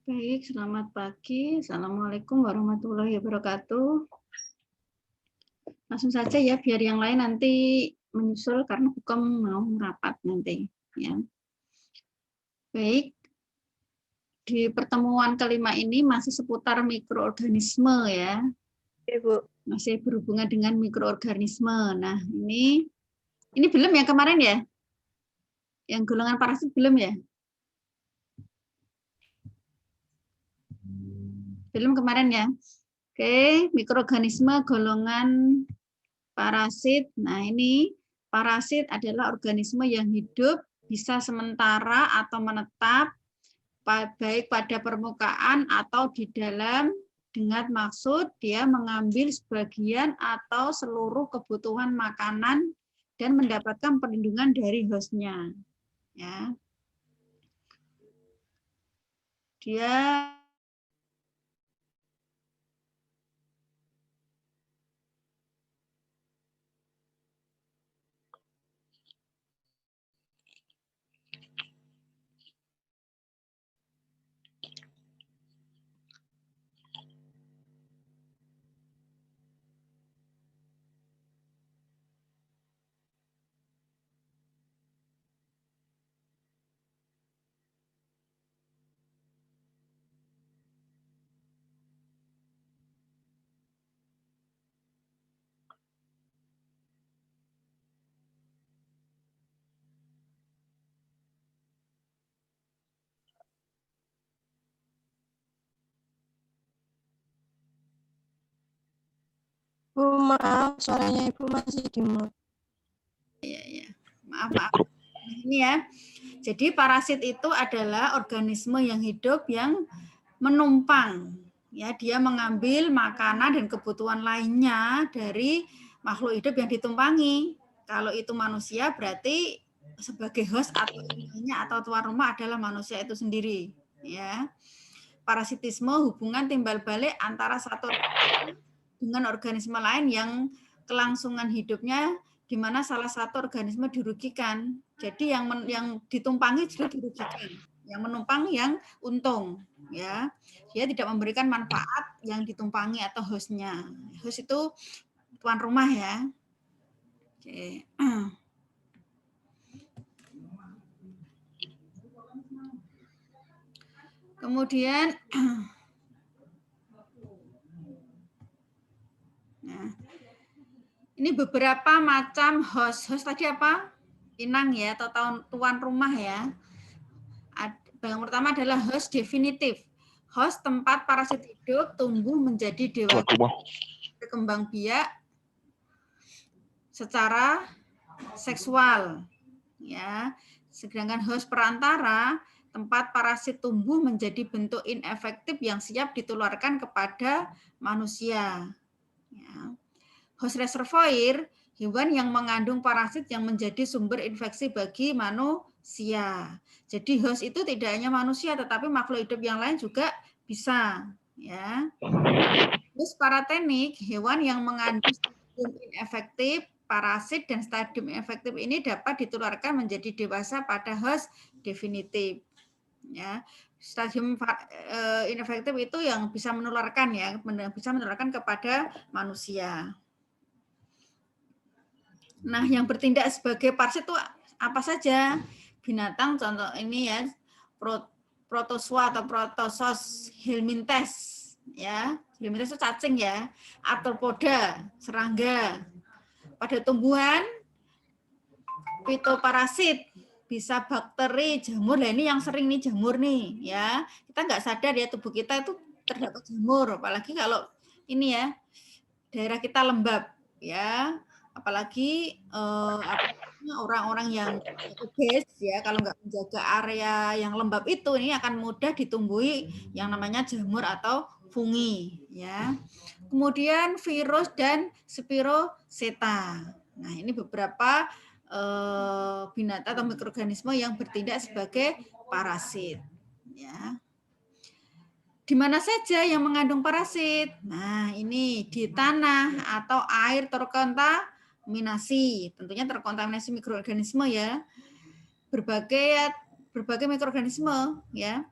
Baik, selamat pagi. Assalamualaikum warahmatullahi wabarakatuh. Langsung saja ya, biar yang lain nanti menyusul karena hukum mau rapat nanti. Ya. Baik, di pertemuan kelima ini masih seputar mikroorganisme ya. Ibu. Masih berhubungan dengan mikroorganisme. Nah, ini belum ya kemarin ya? Yang golongan parasit belum ya? Belum kemarin ya? Oke, mikroorganisme golongan parasit. Nah, ini parasit adalah organisme yang hidup bisa sementara atau menetap baik pada permukaan atau di dalam dengan maksud dia mengambil sebagian atau seluruh kebutuhan makanan dan mendapatkan perlindungan dari hostnya. Ya. Dia Bu, maaf, suaranya Ibu masih di mute. ya. Maaf. Ini ya. Jadi parasit itu adalah organisme yang hidup yang menumpang. Ya, dia mengambil makanan dan kebutuhan lainnya dari makhluk hidup yang ditumpangi. Kalau itu manusia berarti sebagai host atau intinya atau tuan rumah adalah manusia itu sendiri. Ya. Parasitisme hubungan timbal balik antara satu dengan organisme lain yang kelangsungan hidupnya di mana salah satu organisme dirugikan. Jadi yang ditumpangi juga dirugikan, yang menumpang yang untung, ya. Dia tidak memberikan manfaat yang ditumpangi atau hostnya. Host itu tuan rumah ya. Oke. Kemudian nah, ini beberapa macam host. Host tadi apa? Inang ya, atau tuan rumah ya. Yang pertama adalah host definitif. Host tempat parasit hidup tumbuh menjadi dewasa, berkembang biak secara seksual. Ya. Sedangkan host perantara tempat parasit tumbuh menjadi bentuk inefektif yang siap ditularkan kepada manusia. Ya. Host reservoir, hewan yang mengandung parasit yang menjadi sumber infeksi bagi manusia. Jadi host itu tidak hanya manusia, tetapi makhluk hidup yang lain juga bisa. Ya. Host paratenik, hewan yang mengandung stadium inefektif, parasit dan stadium efektif ini dapat ditularkan menjadi dewasa pada host definitif. Ya. Stadium inefektif itu yang bisa menularkan ya, bisa menularkan kepada manusia. Nah, yang bertindak sebagai parasit itu apa saja? Binatang contoh ini ya, protozoa atau protosos helminthes ya. Helminthes itu cacing ya. Arthropoda, serangga. Pada tumbuhan fitoparasit bisa bakteri, jamur. Nah, ini yang sering nih jamur nih ya. Kita nggak sadar ya tubuh kita itu terdapat jamur, apalagi kalau ini ya daerah kita lembab ya, apalagi orang-orang yang obes ya, kalau nggak menjaga area yang lembab itu ini akan mudah ditumbuhi yang namanya jamur atau fungi ya. Kemudian virus dan spiroseta. Nah, ini beberapa binatang atau mikroorganisme yang bertindak sebagai parasit ya. Di mana saja yang mengandung parasit? Nah, ini di tanah atau air terkontaminasi. Tentunya terkontaminasi mikroorganisme ya. Berbagai mikroorganisme ya.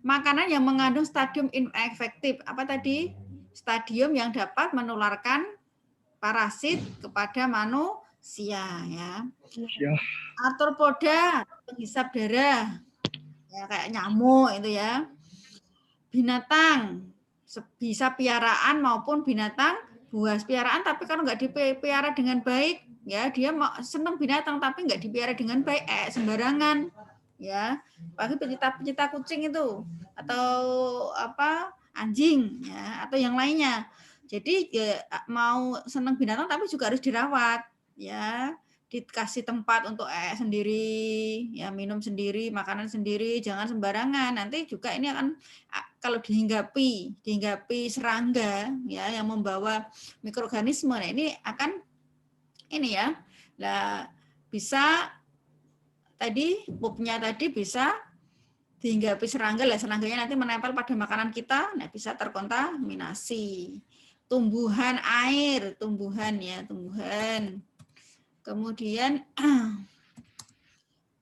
makanan yang mengandung stadium inefektif. Apa tadi? Stadium yang dapat menularkan parasit kepada manusia, ya. Arthropoda, penghisap darah, ya kayak nyamuk itu ya. Binatang, bisa piaraan maupun binatang buas. Piaraan tapi kalau nggak dipelihara dengan baik, ya dia senang binatang tapi nggak dipelihara dengan baik, sembarangan, ya. Bagi pecinta kucing itu atau apa anjing, ya, atau yang lainnya. Jadi ya, mau senang binatang tapi juga harus dirawat, ya. Dikasih tempat untuk sendiri, ya minum sendiri, makanan sendiri, jangan sembarangan. Nanti juga ini akan kalau dihinggapi serangga, ya yang membawa mikroorganisme, nah ini akan ini ya, nah bisa tadi pupnya tadi bisa dihinggapi serangga, lah serangganya nanti menempel pada makanan kita, nah bisa terkontaminasi. Tumbuhan air, tumbuhan. Kemudian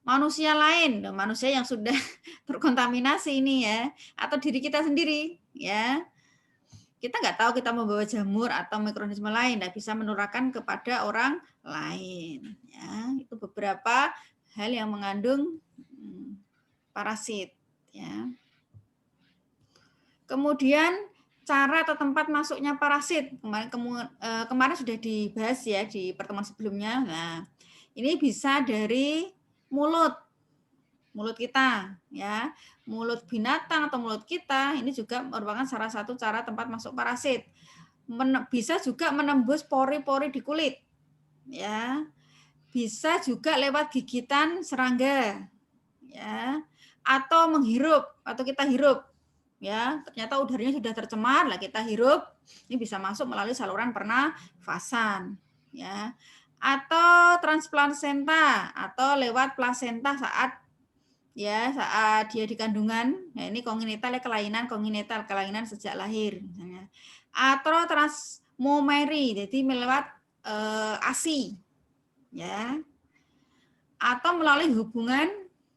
manusia lain, manusia yang sudah terkontaminasi ini ya, atau diri kita sendiri ya. Kita nggak tahu kita membawa jamur atau mikroorganisme lain, dan bisa menularkan kepada orang lain. Ya, itu beberapa hal yang mengandung parasit. Ya. Kemudian cara atau tempat masuknya parasit kemarin sudah dibahas ya di pertemuan sebelumnya. Nah, ini bisa dari mulut kita ya, mulut binatang atau mulut kita ini juga merupakan salah satu cara tempat masuk parasit. Bisa juga menembus pori-pori di kulit ya, bisa juga lewat gigitan serangga ya, atau menghirup atau kita hirup ya, ternyata udaranya sudah tercemar, lah kita hirup, ini bisa masuk melalui saluran pernafasan ya, atau transplasenta atau lewat plasenta saat dia di kandungan. Nah, ini kongenital ya, kelainan sejak lahir misalnya. Atau transmomeri, jadi melewat ASI ya. Atau melalui hubungan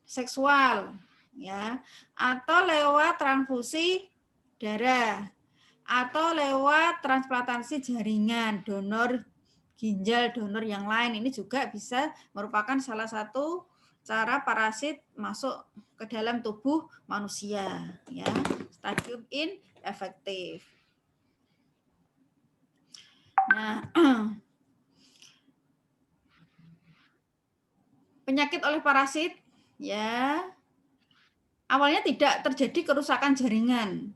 seksual ya. Atau lewat transfusi darah. Atau lewat transplantasi jaringan, donor ginjal, donor yang lain. Ini juga bisa merupakan salah satu cara parasit masuk ke dalam tubuh manusia ya, stadium inefektif. Nah, penyakit oleh parasit ya, awalnya tidak terjadi kerusakan jaringan,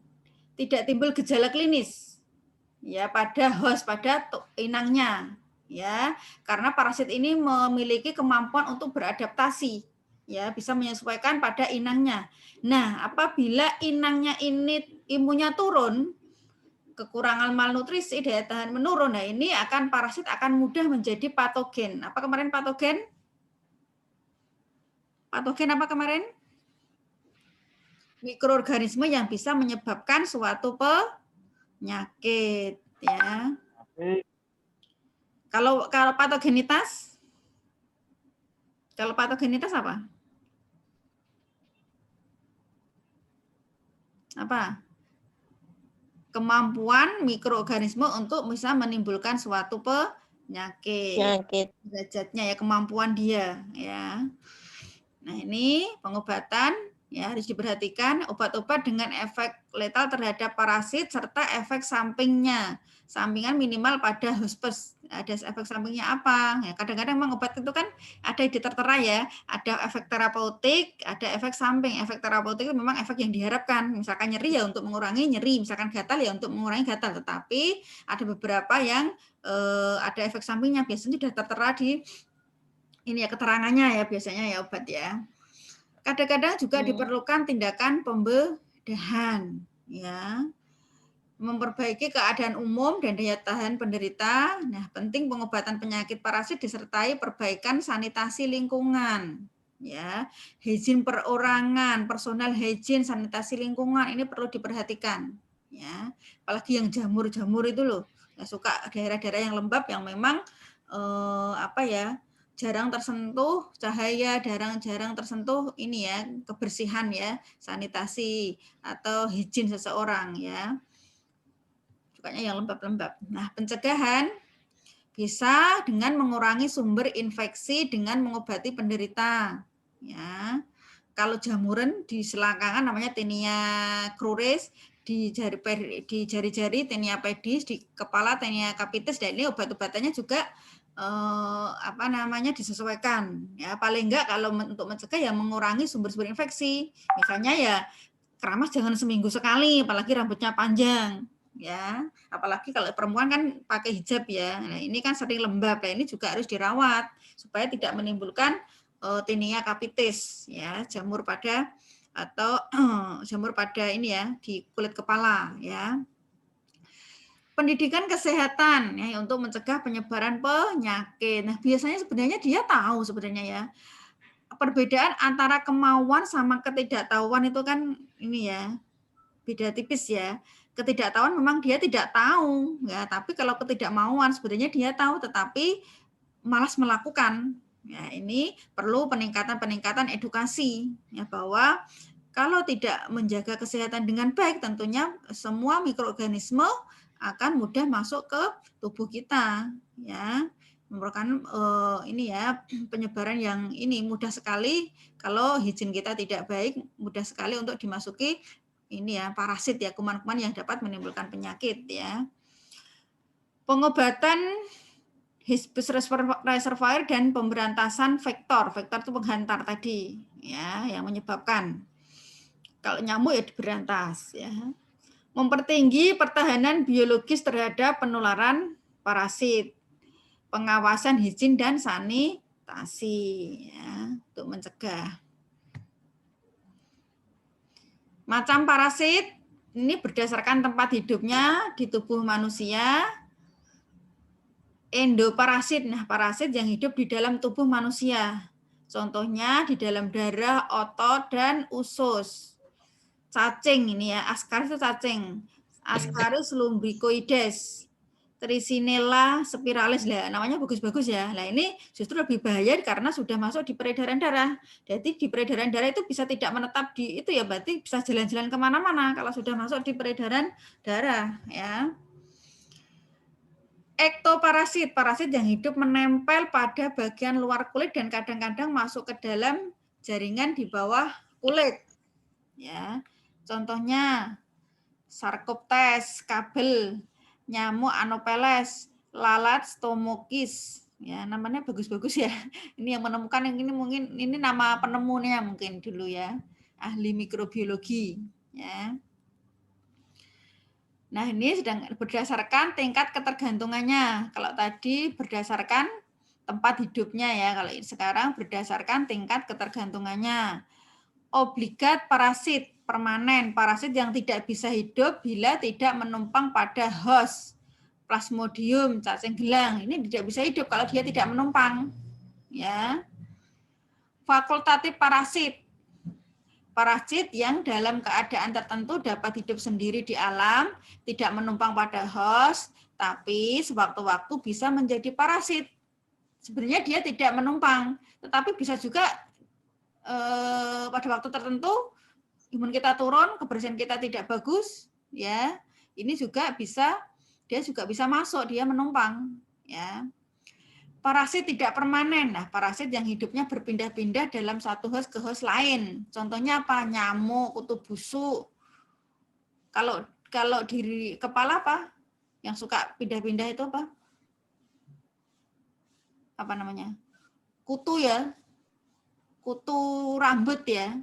tidak timbul gejala klinis ya pada host, pada inangnya ya, karena parasit ini memiliki kemampuan untuk beradaptasi ya, bisa menyesuaikan pada inangnya. Nah, apabila inangnya ini imunnya turun, kekurangan malnutrisi, daya tahan menurun, nah ini parasit akan mudah menjadi patogen. Apa kemarin patogen? Patogen apa kemarin? Mikroorganisme yang bisa menyebabkan suatu penyakit ya. Kalau patogenitas? Kalau patogenitas apa? Apa? Kemampuan mikroorganisme untuk bisa menimbulkan suatu penyakit. Derajatnya ya, kemampuan dia ya. Nah, ini pengobatan ya harus diperhatikan, obat-obat dengan efek letal terhadap parasit serta efek sampingnya. Sampingan minimal pada hospes. Ada efek sampingnya apa? Ya, kadang-kadang memang obat itu kan ada yang tertera ya, ada efek terapeutik, ada efek samping. Efek terapeutik itu memang efek yang diharapkan. Misalkan nyeri ya untuk mengurangi nyeri, misalkan gatal ya untuk mengurangi gatal. Tetapi ada beberapa yang ada efek sampingnya, biasanya sudah tertera di ini ya keterangannya ya, biasanya ya obat ya. Kadang-kadang juga diperlukan tindakan pembedahan ya, memperbaiki keadaan umum dan daya tahan penderita. Nah, penting pengobatan penyakit parasit disertai perbaikan sanitasi lingkungan ya, higien perorangan, personal hygiene, sanitasi lingkungan ini perlu diperhatikan ya, apalagi yang jamur-jamur itu loh, ya, suka daerah-daerah yang lembab yang memang jarang tersentuh cahaya, jarang tersentuh ini ya, kebersihan ya, sanitasi atau higien seseorang ya. Sukanya yang lembab-lembab. Nah, pencegahan bisa dengan mengurangi sumber infeksi dengan mengobati penderita. Ya. Kalau jamuran di selangkangan namanya Tinea cruris, di jari-jari Tinea pedis, di kepala Tinea capitis, dan ini obat-obatannya juga disesuaikan. Ya, paling enggak kalau untuk mencegah ya mengurangi sumber-sumber infeksi. Misalnya ya keramas jangan seminggu sekali, apalagi rambutnya panjang. Ya, apalagi kalau perempuan kan pakai hijab ya. Nah, ini kan sering lembab, ya ini juga harus dirawat supaya tidak menimbulkan Tinea capitis ya, jamur pada ini ya di kulit kepala ya. Pendidikan kesehatan ya untuk mencegah penyebaran penyakit. Nah, biasanya sebenarnya dia tahu sebenarnya ya. Perbedaan antara kemauan sama ketidaktahuan itu kan ini ya, beda tipis ya. Ketidaktahuan memang dia tidak tahu ya, tapi kalau ketidakmauan sebenarnya dia tahu tetapi malas melakukan. Ya, ini perlu peningkatan edukasi ya, bahwa kalau tidak menjaga kesehatan dengan baik tentunya semua mikroorganisme akan mudah masuk ke tubuh kita ya. Merupakan ini ya, penyebaran yang ini mudah sekali kalau higien kita tidak baik, mudah sekali untuk dimasuki ini ya, parasit ya, kuman-kuman yang dapat menimbulkan penyakit ya. Pengobatan Hispus reservoir dan pemberantasan vektor itu penghantar tadi ya, yang menyebabkan. Kalau nyamuk ya diberantas ya. Mempertinggi pertahanan biologis terhadap penularan parasit. Pengawasan higien dan sanitasi ya, untuk mencegah. Macam parasit ini berdasarkan tempat hidupnya di tubuh manusia. Endoparasit, nah parasit yang hidup di dalam tubuh manusia. Contohnya di dalam darah, otot, dan usus. Cacing ini ya, Ascaris itu cacing. Ascaris lumbricoides. Trisinella spiralis, lah namanya bagus-bagus ya. Nah ini justru lebih bahaya karena sudah masuk di peredaran darah. Jadi di peredaran darah itu bisa tidak menetap di itu ya, berarti bisa jalan-jalan kemana-mana kalau sudah masuk di peredaran darah ya. Ektoparasit, parasit yang hidup menempel pada bagian luar kulit dan kadang-kadang masuk ke dalam jaringan di bawah kulit. Ya, contohnya Sarcoptes, kabel, nyamuk Anopheles, lalat Stomachis. Ya, namanya bagus-bagus ya. Ini yang menemukan yang ini mungkin ini nama penemunya mungkin dulu ya. Ahli mikrobiologi, ya. Nah, ini sedang berdasarkan tingkat ketergantungannya. Kalau tadi berdasarkan tempat hidupnya ya, kalau sekarang berdasarkan tingkat ketergantungannya. Obligat parasit permanen, parasit yang tidak bisa hidup bila tidak menumpang pada host. Plasmodium, cacing gelang, ini tidak bisa hidup kalau dia tidak menumpang. Ya. Fakultatif parasit. Parasit yang dalam keadaan tertentu dapat hidup sendiri di alam, tidak menumpang pada host, tapi sewaktu-waktu bisa menjadi parasit. Sebenarnya dia tidak menumpang, tetapi bisa juga pada waktu tertentu imun kita turun, kebersihan kita tidak bagus, ya. Ini juga bisa, dia juga bisa masuk, dia menumpang, ya. Parasit tidak permanen. Nah, parasit yang hidupnya berpindah-pindah dalam satu host ke host lain. Contohnya apa? Nyamuk, kutu busuk. Kalau di kepala apa? Yang suka pindah-pindah itu apa? Apa namanya? Kutu ya. Kutu rambut ya.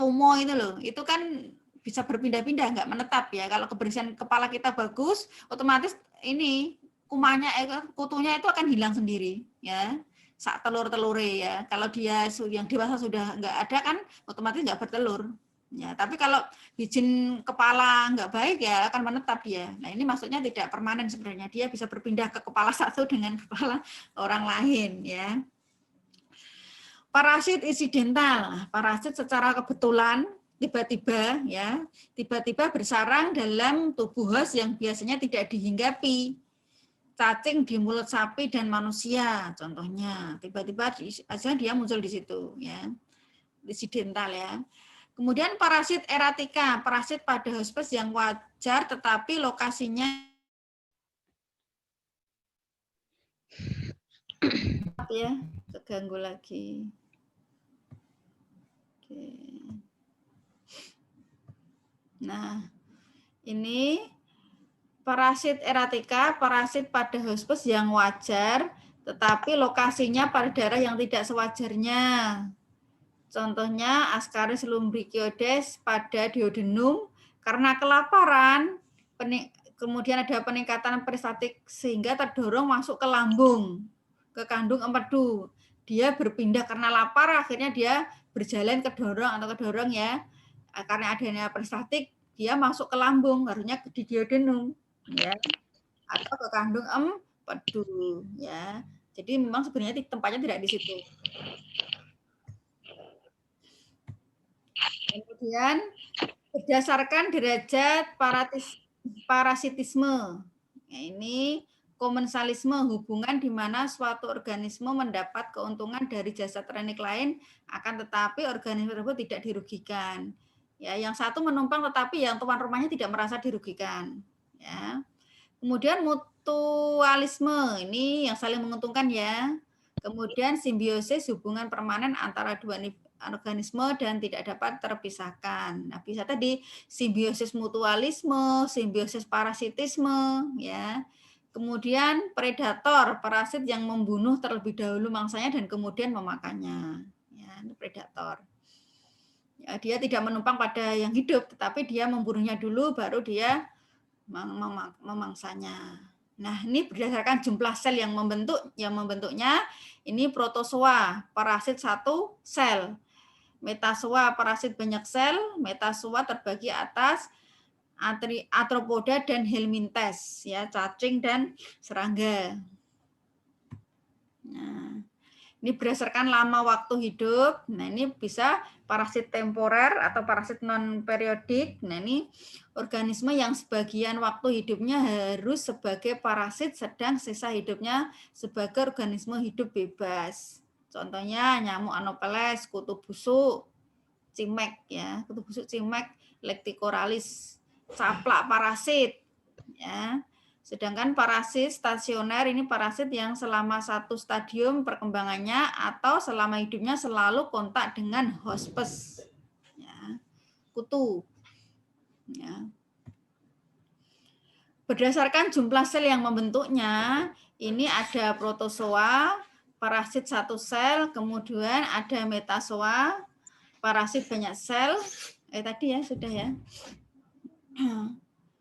Tumo itu loh, itu kan bisa berpindah-pindah, nggak menetap ya. Kalau kebersihan kepala kita bagus, otomatis ini kumannya, kutunya itu akan hilang sendiri ya. Saat telur-telure ya. Kalau dia yang dewasa sudah nggak ada kan, otomatis nggak bertelur. Ya, tapi kalau higien kepala nggak baik ya akan menetap dia. Nah ini maksudnya tidak permanen sebenarnya, dia bisa berpindah ke kepala satu dengan kepala orang lain ya. Parasit insidental, parasit secara kebetulan tiba-tiba ya, tiba-tiba bersarang dalam tubuh host yang biasanya tidak dihinggapi. cacing di mulut sapi dan manusia, contohnya. Tiba-tiba aja dia muncul di situ, ya. Disidental ya. Kemudian parasit eratika, parasit pada hospes yang wajar tetapi lokasinya ya, keganggu lagi. Oke. Nah, ini parasit eratika, parasit pada hospes yang wajar, tetapi lokasinya pada daerah yang tidak sewajarnya. Contohnya Ascaris lumbricoides pada duodenum, karena kelaparan, kemudian ada peningkatan peristatik sehingga terdorong masuk ke lambung, ke kandung empedu. Dia berpindah karena lapar, akhirnya dia berjalan kedorong ya, karena adanya peristatik, dia masuk ke lambung, harusnya di duodenum, ya, atau ke kandung empedu, ya. Jadi memang sebenarnya tempatnya tidak di situ. Kemudian berdasarkan derajat parasitisme, ya, ini komensalisme, hubungan di mana suatu organisme mendapat keuntungan dari jasa teknik lain, akan tetapi organisme tersebut tidak dirugikan. Ya, yang satu menumpang tetapi yang tuan rumahnya tidak merasa dirugikan. Ya. Kemudian mutualisme, ini yang saling menguntungkan ya. Kemudian simbiosis, hubungan permanen antara dua organisme dan tidak dapat terpisahkan. Nah, bisa tadi simbiosis mutualisme, simbiosis parasitisme, ya. Kemudian predator, parasit yang membunuh terlebih dahulu mangsanya dan kemudian memakannya. Ya, ini predator. Ya, dia tidak menumpang pada yang hidup, tetapi dia membunuhnya dulu, baru dia memangsanya. Nah, ini berdasarkan jumlah sel yang membentuknya, ini protozoa, parasit satu sel. Metazoa, parasit banyak sel. Metazoa terbagi atas arthropoda dan helminthes, ya, cacing dan serangga. Nah, ini berdasarkan lama waktu hidup. Nah, ini bisa parasit temporer atau parasit non periodik. Nah, ini organisme yang sebagian waktu hidupnya harus sebagai parasit, sedang sisa hidupnya sebagai organisme hidup bebas. Contohnya nyamuk Anopheles, kutu busuk, cimek ya, kutu busuk cimek, Lecticoralis, caplak parasit ya. Sedangkan parasit stasioner ini parasit yang selama satu stadium perkembangannya atau selama hidupnya selalu kontak dengan hospes. Ya, kutu. Ya. Berdasarkan jumlah sel yang membentuknya, ini ada protozoa, parasit satu sel, kemudian ada metazoa, parasit banyak sel. Tadi ya sudah ya.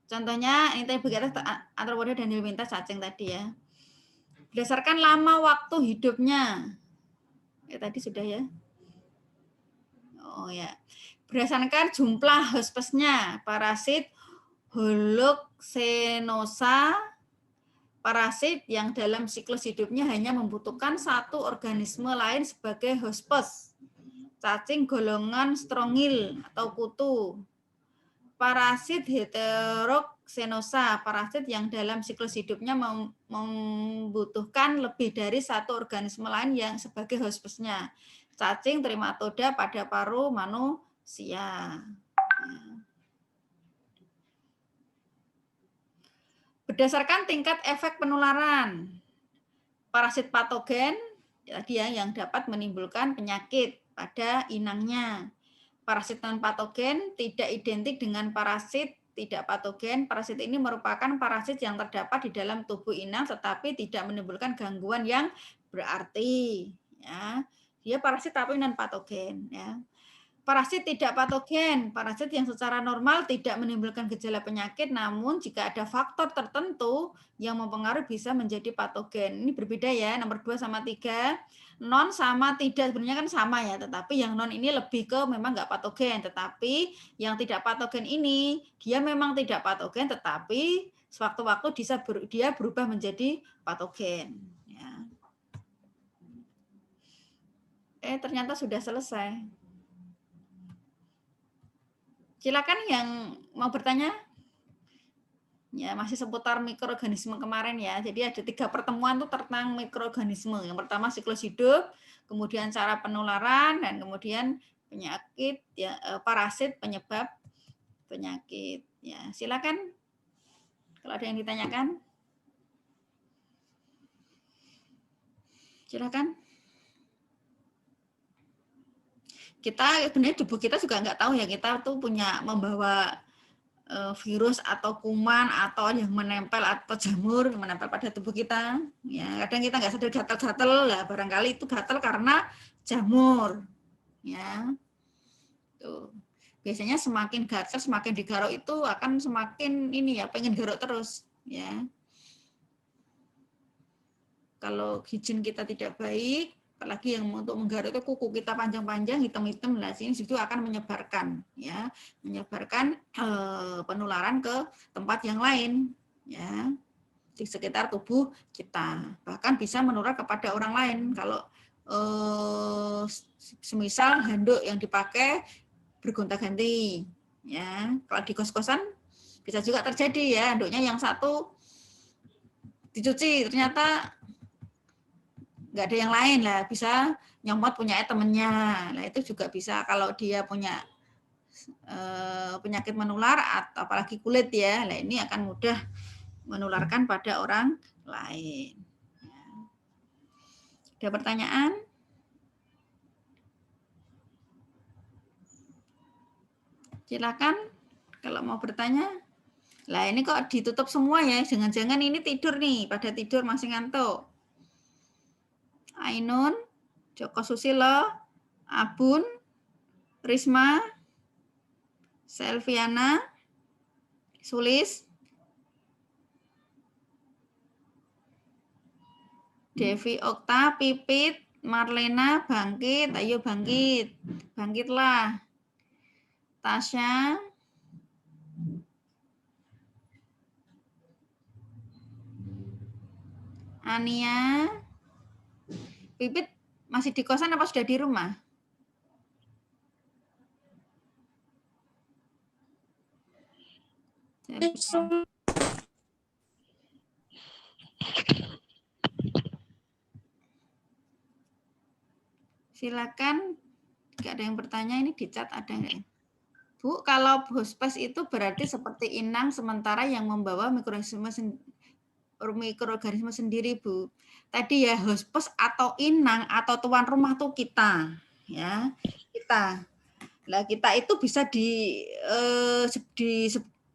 Contohnya ini tadi begitu arthropoda dan helminthes cacing tadi ya. Berdasarkan lama waktu hidupnya. Tadi sudah ya. Oh ya. Berdasarkan jumlah hospesnya, parasit Holoxenosa, parasit yang dalam siklus hidupnya hanya membutuhkan satu organisme lain sebagai hospes. Cacing golongan strongil atau kutu. Parasit heteroxenosa, parasit yang dalam siklus hidupnya membutuhkan lebih dari satu organisme lain yang sebagai hospesnya. Cacing, trematoda pada paru manusia. Berdasarkan tingkat efek penularan, parasit patogen tadi ya, yang dapat menimbulkan penyakit pada inangnya. Parasit non patogen tidak identik dengan parasit tidak patogen. Parasit ini merupakan parasit yang terdapat di dalam tubuh inang tetapi tidak menimbulkan gangguan yang berarti. Ya, dia parasit tapi non patogen. Ya. Parasit tidak patogen, parasit yang secara normal tidak menimbulkan gejala penyakit, namun jika ada faktor tertentu yang mempengaruhi bisa menjadi patogen. Ini berbeda ya, nomor 2 sama 3. Non sama tidak, sebenarnya kan sama ya, tetapi yang non ini lebih ke memang nggak patogen, tetapi yang tidak patogen ini, dia memang tidak patogen, tetapi sewaktu-waktu dia berubah menjadi patogen. Ya. Ternyata sudah selesai. Silakan yang mau bertanya. Ya, masih seputar mikroorganisme kemarin ya. Jadi ada 3 pertemuan tuh tentang mikroorganisme. Yang pertama siklus hidup, kemudian cara penularan, dan kemudian penyakit ya, parasit penyebab penyakit. Ya, silakan kalau ada yang ditanyakan. Silakan. Kita sebenarnya tubuh kita juga nggak tahu ya, kita tuh punya membawa virus atau kuman atau yang menempel atau jamur yang menempel pada tubuh kita. Ya, kadang kita nggak sadar gatal-gatal lah, barangkali itu gatal karena jamur. Ya, tuh. Biasanya semakin gatal, semakin digaruk itu akan semakin ini ya, pengen garuk terus. Ya, kalau higien kita tidak baik, apalagi yang untuk menggaruk itu kuku kita panjang-panjang, hitam-hitam, lah sini itu akan menyebarkan, ya, menyebarkan penularan ke tempat yang lain, ya, di sekitar tubuh kita. Bahkan bisa menular kepada orang lain. Kalau semisal handuk yang dipakai bergonta-ganti, ya, kalau di kos-kosan bisa juga terjadi ya, handuknya yang satu dicuci ternyata nggak ada yang lain lah, bisa nyomot punya temennya. Nah itu juga bisa kalau dia punya penyakit menular atau apalagi kulit ya. Nah ini akan mudah menularkan pada orang lain. Ada pertanyaan? Silakan kalau mau bertanya. Lah ini kok ditutup semua ya? Jangan-jangan ini tidur nih, pada tidur masih ngantuk. Ainun, Joko Susilo, Abun, Risma, Selviana, Sulis, Devi Okta, Pipit, Marlena, bangkit, ayo bangkit, bangkitlah. Tasya, Ania, Pipit masih di kosan apa sudah di rumah? Silakan, nggak ada yang bertanya, ini di chat ada nggak? Bu, kalau hospes itu berarti seperti inang sementara yang membawa mikroorganisme sendiri, Bu. Tadi ya hospes atau inang atau tuan rumah tuh kita, ya kita. Lah kita itu bisa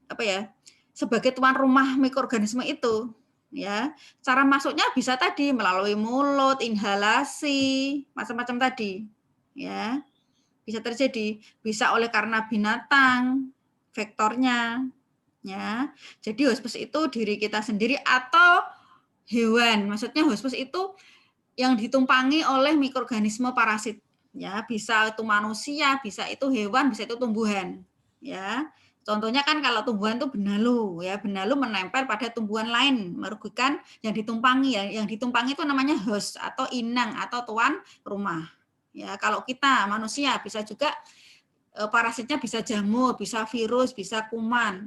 apa ya, sebagai tuan rumah mikroorganisme itu, ya. Cara masuknya bisa tadi melalui mulut, inhalasi, macam-macam tadi, ya. Bisa terjadi, bisa oleh karena binatang, vektornya, ya. Jadi hospes itu diri kita sendiri atau hewan. Maksudnya hospes itu yang ditumpangi oleh mikroorganisme parasit. Ya, bisa itu manusia, bisa itu hewan, bisa itu tumbuhan. Ya. Contohnya kan kalau tumbuhan itu benalu, ya benalu menempel pada tumbuhan lain, merugikan yang ditumpangi ya. Yang ditumpangi itu namanya host atau inang atau tuan rumah. Ya, kalau kita manusia bisa juga parasitnya bisa jamur, bisa virus, bisa kuman.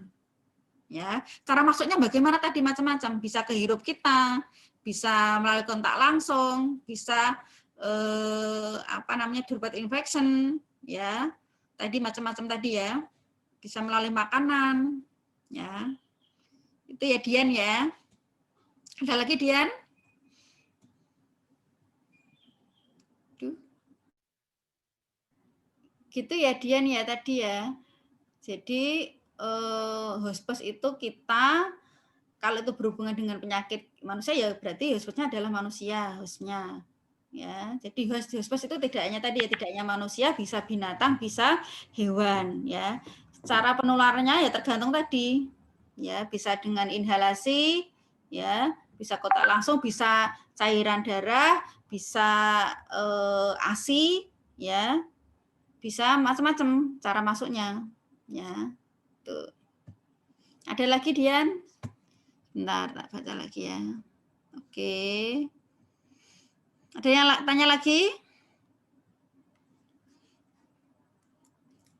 Ya, cara masuknya bagaimana tadi macam-macam, bisa ke hirup kita, bisa melalui kontak langsung, bisa apa namanya droplet infection, ya. Tadi macam-macam tadi ya. Bisa melalui makanan, ya. Itu ya Dian ya. Ada lagi Dian? Gitu ya Dian ya tadi ya. Jadi hospes itu kita kalau itu berhubungan dengan penyakit manusia ya berarti hospesnya adalah manusia hostnya. Ya, jadi hospes itu tidak hanya tadi ya, tidak hanya manusia, bisa binatang, bisa hewan ya. Cara penularannya ya tergantung tadi. Ya, bisa dengan inhalasi, ya, bisa kontak langsung, bisa cairan darah, bisa ASI, ya. Bisa macam-macam cara masuknya, ya. Tuh. Ada lagi Dian? Bentar, tak baca lagi ya. Oke. Ada yang tanya lagi?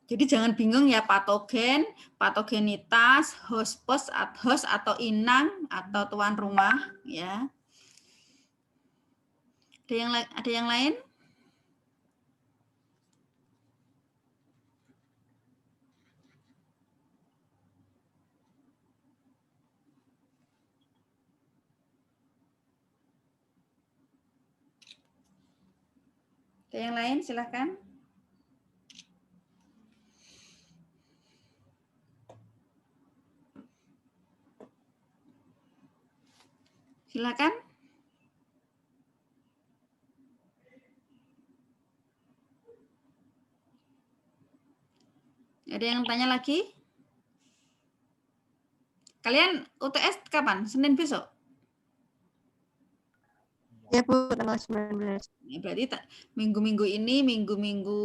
Jadi jangan bingung ya, patogen, patogenitas, host atau inang atau tuan rumah ya. Ada yang lain? Ada yang lain? Silakan. Silakan. Ada yang tanya lagi? Kalian UTS kapan? Senin besok? Ya Bu, tanggal 19. Ya, berarti minggu-minggu ini minggu-minggu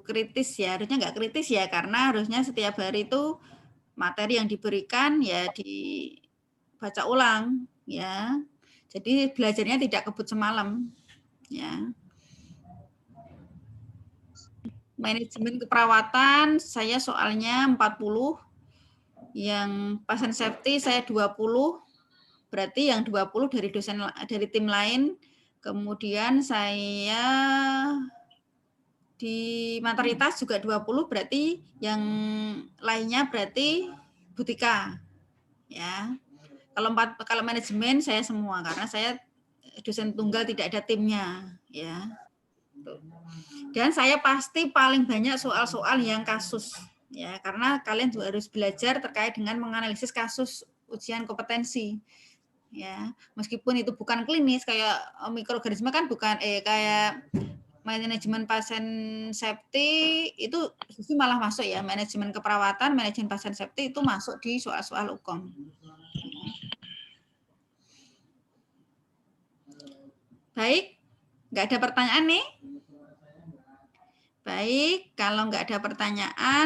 kritis ya. Harusnya nggak kritis ya, karena harusnya setiap hari itu materi yang diberikan ya dibaca ulang ya. Jadi belajarnya tidak kebut semalam ya. Manajemen keperawatan saya soalnya 40, yang pasien safety saya 20, berarti yang 20 dari dosen dari tim lain. Kemudian saya di maternitas juga 20, berarti yang lainnya berarti Butika. Ya. Kalau manajemen saya semua karena saya dosen tunggal, tidak ada timnya ya. Dan saya pasti paling banyak soal-soal yang kasus ya, karena kalian juga harus belajar terkait dengan menganalisis kasus ujian kompetensi ya. Meskipun itu bukan klinis kayak mikroorganisme kan bukan kayak manajemen pasien safety itu malah masuk ya, manajemen keperawatan, manajemen pasien safety itu masuk di soal-soal UKOM. Baik, nggak ada pertanyaan nih? Baik, kalau nggak ada pertanyaan